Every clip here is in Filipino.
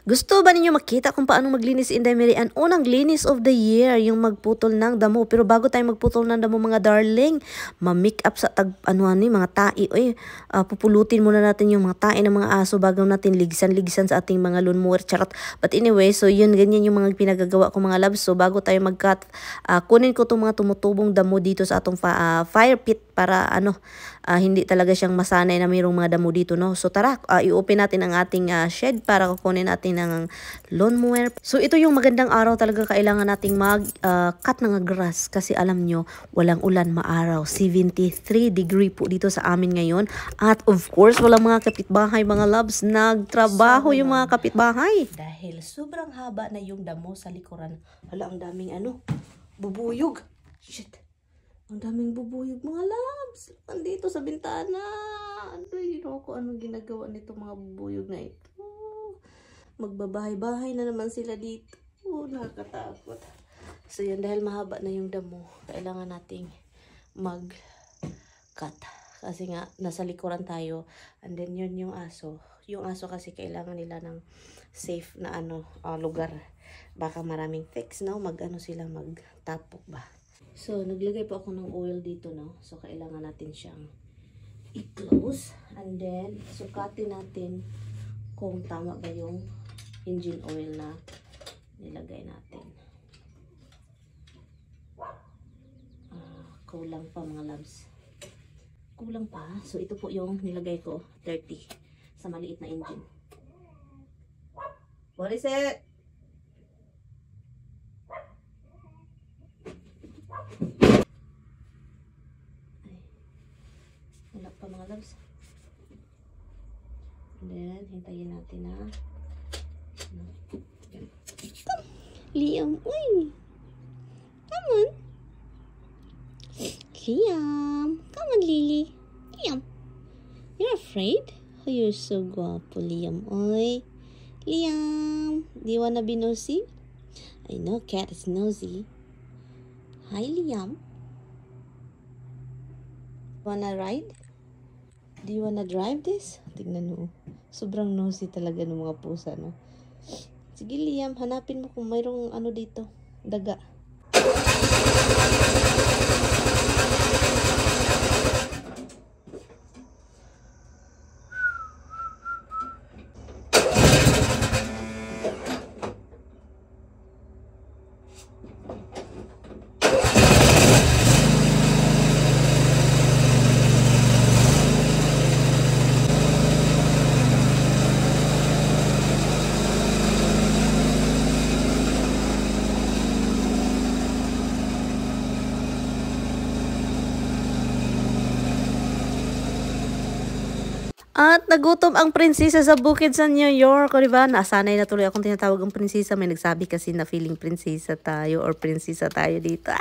Gusto ba ninyo makita kung paano maglinis si Inday Mary Ann? Unang linis of the year, yung magputol ng damo. Pero bago tayo magputol ng damo mga darling, ma-make up sa mga tae. Pupulutin muna natin yung mga tae ng mga aso bago natin ligsan-ligsan sa ating mga lawnmower. Charot. But anyway, so yun, ganyan yung mga pinagagawa ko mga loves. So bago tayo mag-cut, kunin ko itong mga tumutubong damo dito sa atong fire pit para hindi talaga siyang masanay na mayroong mga damo dito, no? So tara, i-open natin ang ating shed para kukunin natin ng lawnmower. So ito yung magandang araw talaga, kailangan nating mag-cut ng grass kasi alam nyo, walang ulan, maaraw. 73 degree po dito sa amin ngayon. At of course, walang mga kapitbahay mga loves. Nagtrabaho yung mga kapitbahay. Dahil sobrang haba na yung damo sa likuran. Hala, ang daming bubuyog. Shit. Ang daming bubuyog mga loves. Andito sa bintana. Ano ginagawa nito mga bubuyog na ito. Magbabahay-bahay na naman sila dito. Nakakatakot. So yun, dahil mahaba na yung damo, kailangan nating mag-cut. Kasi nga, nasa likuran tayo. And then yun yung aso. Yung aso kasi kailangan nila ng safe na lugar. Baka maraming ticks, no? Sila magtapok ba. So, naglagay po ako ng oil dito, no? So, kailangan natin siyang i-close. And then, sukatin natin kung tama ba yung engine oil na nilagay natin. Kulang pa mga loves. Kulang pa. So, ito po yung nilagay ko, 30 sa maliit na engine. What is it? Wala pa mga loves. And then, hintayin natin na Liam, uy! Come on! Liam! Come on, Lily! Liam! You're afraid? Oh, you're so guapo, Liam. Uy! Liam! Do you wanna be nosy? I know cat is nosy. Hi, Liam! Wanna ride? Do you wanna drive this? Tignan mo. Sobrang nosy talaga ng mga pusa, no? Sige, Liam, hanapin mo kung mayroong dito. Daga. At nagutom ang prinsesa sa bukid sa New York. O diba? Nasanay na tuloy akong tinatawag ang prinsesa. May nagsabi kasi na feeling prinsesa tayo or prinsesa tayo dito.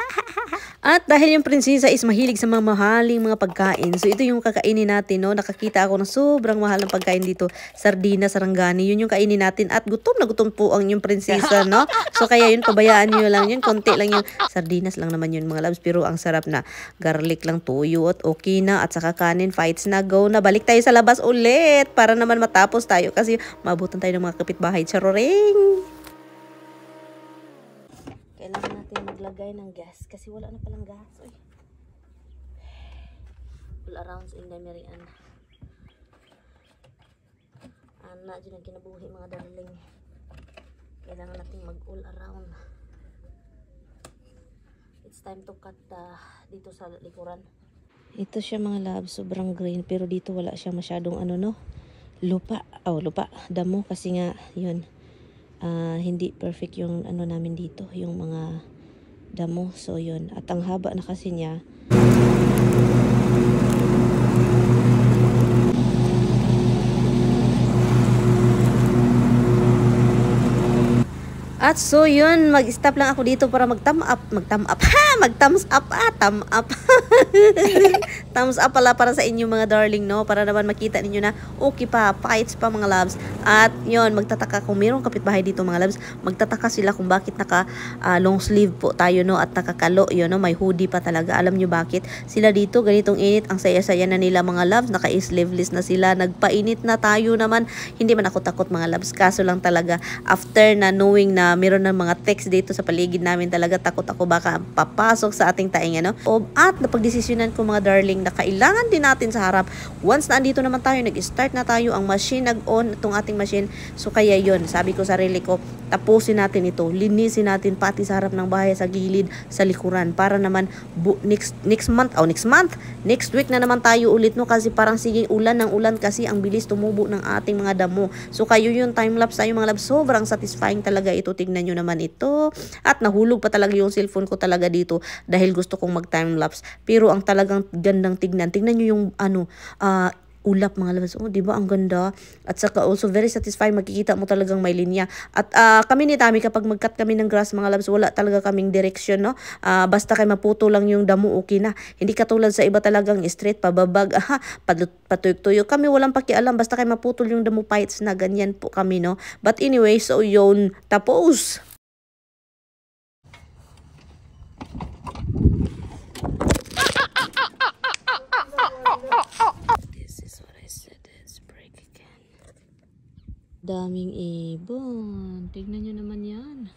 At dahil yung prinsesa is mahilig sa mga mahaling mga pagkain. So ito yung kakainin natin, no? Nakakita ako ng sobrang mahal ng pagkain dito. Sardina, sarangani. Yun yung kainin natin. At gutom na gutom po ang yung prinsesa, no? So kaya yun, pabayaan nyo lang yun. Konti lang yung sardinas lang naman yun mga loves. Pero ang sarap na. Garlic lang, tuyo at okay na. At saka kanin, fights na, go na. Balik tayo sa labas ulit para naman matapos tayo kasi maabutan tayo ng mga kapitbahay. Charoring! Kailangan natin maglagay ng gas kasi wala na palang gas. Uy. All around sa Inday Mary Ann. Ana, dyan ang kinabuhi mga darling. Kailangan natin mag all around. It's time to cut dito sa likuran. Ito siya mga loves, sobrang green pero dito wala siya masyadong lupa. Lupa, damo kasi nga yun. Hindi perfect yung namin dito, yung mga damo. So yun, at ang haba na kasi niya. At so yun, mag-stop lang ako dito para mag-thumb up, mag-thumbs up, thumb up. Thumbs up pala para sa inyo mga darling, no? Para naman makita ninyo na okay pa, fights pa mga loves. At yun, magtataka kung mayroong kapitbahay dito mga loves, magtataka sila kung bakit naka long sleeve po tayo, no? At nakakalo, yun, no? May hoodie pa talaga. Alam nyo bakit? Sila dito, ganitong init, ang saya-saya na nila mga loves, naka-sleeveless na sila, nagpainit na tayo naman. Hindi man ako takot mga loves, kaso lang talaga, after na knowing na meron ng mga text dito sa paligid namin, talaga takot ako baka papasok sa ating taing, ano? At napagdesisyonan ko mga darling na kailangan din natin sa harap. Once na andito naman tayo, nag-start na tayo, ang machine nag-on, itong ating machine. So kaya yon, sabi ko sarili ko, tapusin natin ito, linisin natin pati sa harap ng bahay, sa gilid, sa likuran, para naman next week na naman tayo ulit, no? Kasi parang sige ulan ng ulan kasi ang bilis tumubo ng ating mga damo. So kayo yun, time lapse tayo mga labs, sobrang satisfying talaga ito. Tignan nyo naman ito. At nahulog pa talaga yung cellphone ko talaga dito dahil gusto kong mag time lapse. Pero ang talagang gandang tignan. Tignan nyo yung ulap mga labas. Oh, 'di ba ang ganda? At saka also very satisfying, makikita mo talagang may linya. At kami ni Tami kapag mag-cut kami ng grass mga labas, wala talaga kaming direction, no? Basta kay maputo lang yung damo, okay na. Hindi katulad sa iba talagang straight pababag, patuyok-tuyok. Kami walang pakialam, basta kay maputol yung damo fights na, ganyan po kami, no? But anyway, so yun, tapos. Daming ibon. Tignan nyo naman yan.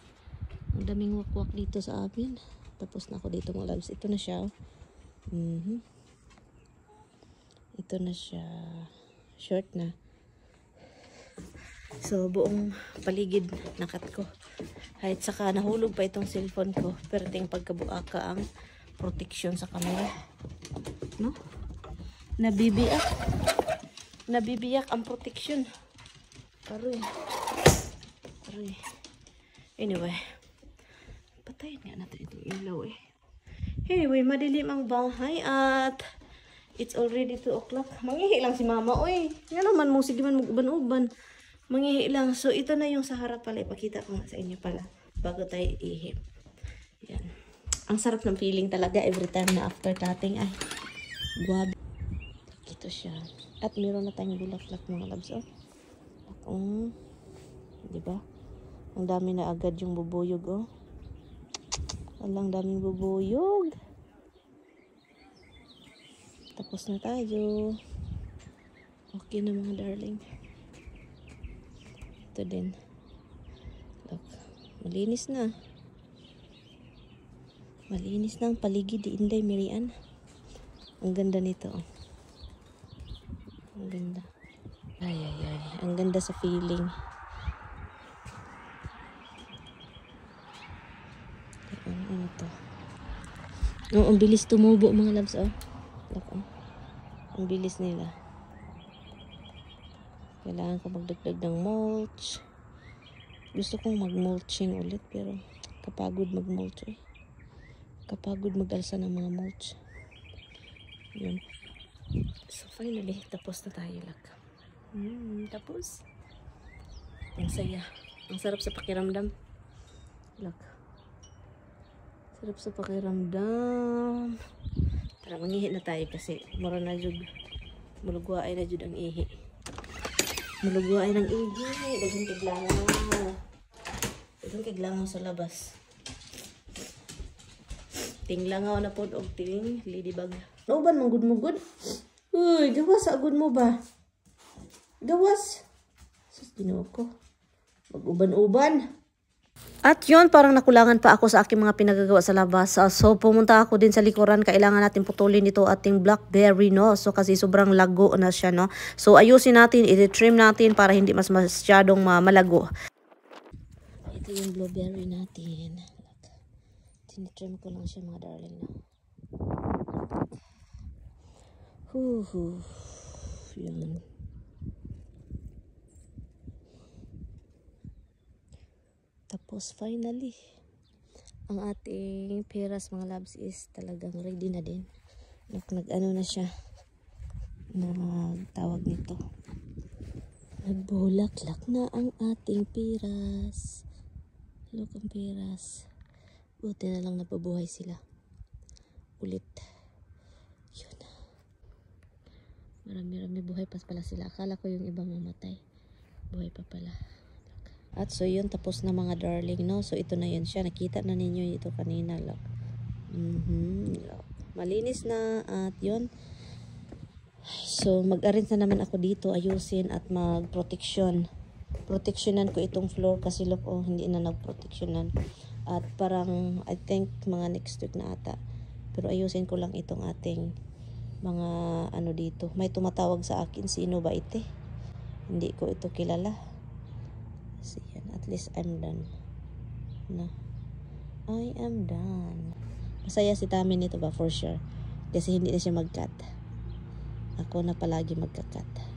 Ang daming wakwak dito sa amin. Tapos na ako dito mga loves. Ito na siya. Ito na siya. Short na. So, buong paligid nakat ko. Kahit saka nahulog pa itong cellphone ko. Pero ting pagkabuaka ang protection sa camera. No? Nabibiyak. Nabibiyak ang protection. Aroy. Anyway. Patayin nga natin itong ilaw eh. Anyway, madilim ang bahay at it's already 2 o'clock. Mangihi lang si mama. Oy, nga naman mo, sige man mag-uban-uban. Mangihi lang. So, ito na yung sa harap pala. Ipakita ko nga sa inyo pala bago tayo ihi. Yan. Ang sarap ng feeling talaga every time na after cutting. Ay, guwabi. Ito siya. At meron na tayong bulaklak mga labs. Oh. Diba? Ang dami na agad yung bubuyog, oh. Walang daming bubuyog. Tapos na tayo. Okay na mga darling. Ito din. Look. Malinis na. Malinis na ang paligid di Inday Mirian. Ang ganda nito, oh. Ang ganda. Ay. Ang ganda sa feeling. Ano to? Oh, ang bilis tumubo mga labs, oh. Look, oh. Ang bilis nila. Kailangan ko magdagdag ng mulch. Gusto kong mag-mulching ulit pero kapagod mag-mulch eh. Kapagod mag-alsa ng mga mulch. Yun. So finally, tapos na tayo lang. Tapos. Ang saya. Ang sarap sa pakiramdam. Look. Sarap sa pakiramdam. Tara, mangihi na tayo kasi mura na jud. Mulugwaay na jud ang ihi. Mulugwaay ng ihi. Dagang kiglangaw. Dagang kiglangaw sa labas. Tinglangaw na po og ting ladybug. Nauban mong gud. Uy, gawas sa agud mo ba? Gawas. Sus, Ginoo ko. Mag-uban-uban. At yun, parang nakulangan pa ako sa aking mga pinagagawa sa labas. So, pumunta ako din sa likuran. Kailangan natin putulin ito ating blackberry, no? So, kasi sobrang lago na siya, no? So, ayusin natin, i-trim natin para hindi mas masyadong malago. Ito yung blueberry natin. Tinitrim ko lang siya, mga darling, no? Yun. Tapos finally, ang ating peras mga labs is talagang ready na din. Nag-ano na siya. Nagtawag nito. Nagbulaklak na ang ating peras. Look ang piras. Buti na lang napabuhay sila. Ulit. Yun. Marami-rami buhay pa pala sila. Akala ko yung ibang mamatay. Buhay pa pala. At so yun, tapos na mga darling, no? So ito na yun siya. Nakita na ninyo ito kanina, look. Look. Malinis na at yun. So mag-arrange na naman ako dito, ayusin at mag-protection. Protectionan ko itong floor kasi look, oh, hindi na nag-protectionan. At parang, I think, mga next week na ata. Pero ayusin ko lang itong ating mga ano dito. May tumatawag sa akin, sino ba ite? Hindi ko ito kilala. So yan, at least I'm done. No. I am done. Masaya si Tami nito ba for sure. Kasi hindi na siya mag-cut. Ako na palagi magka-cut.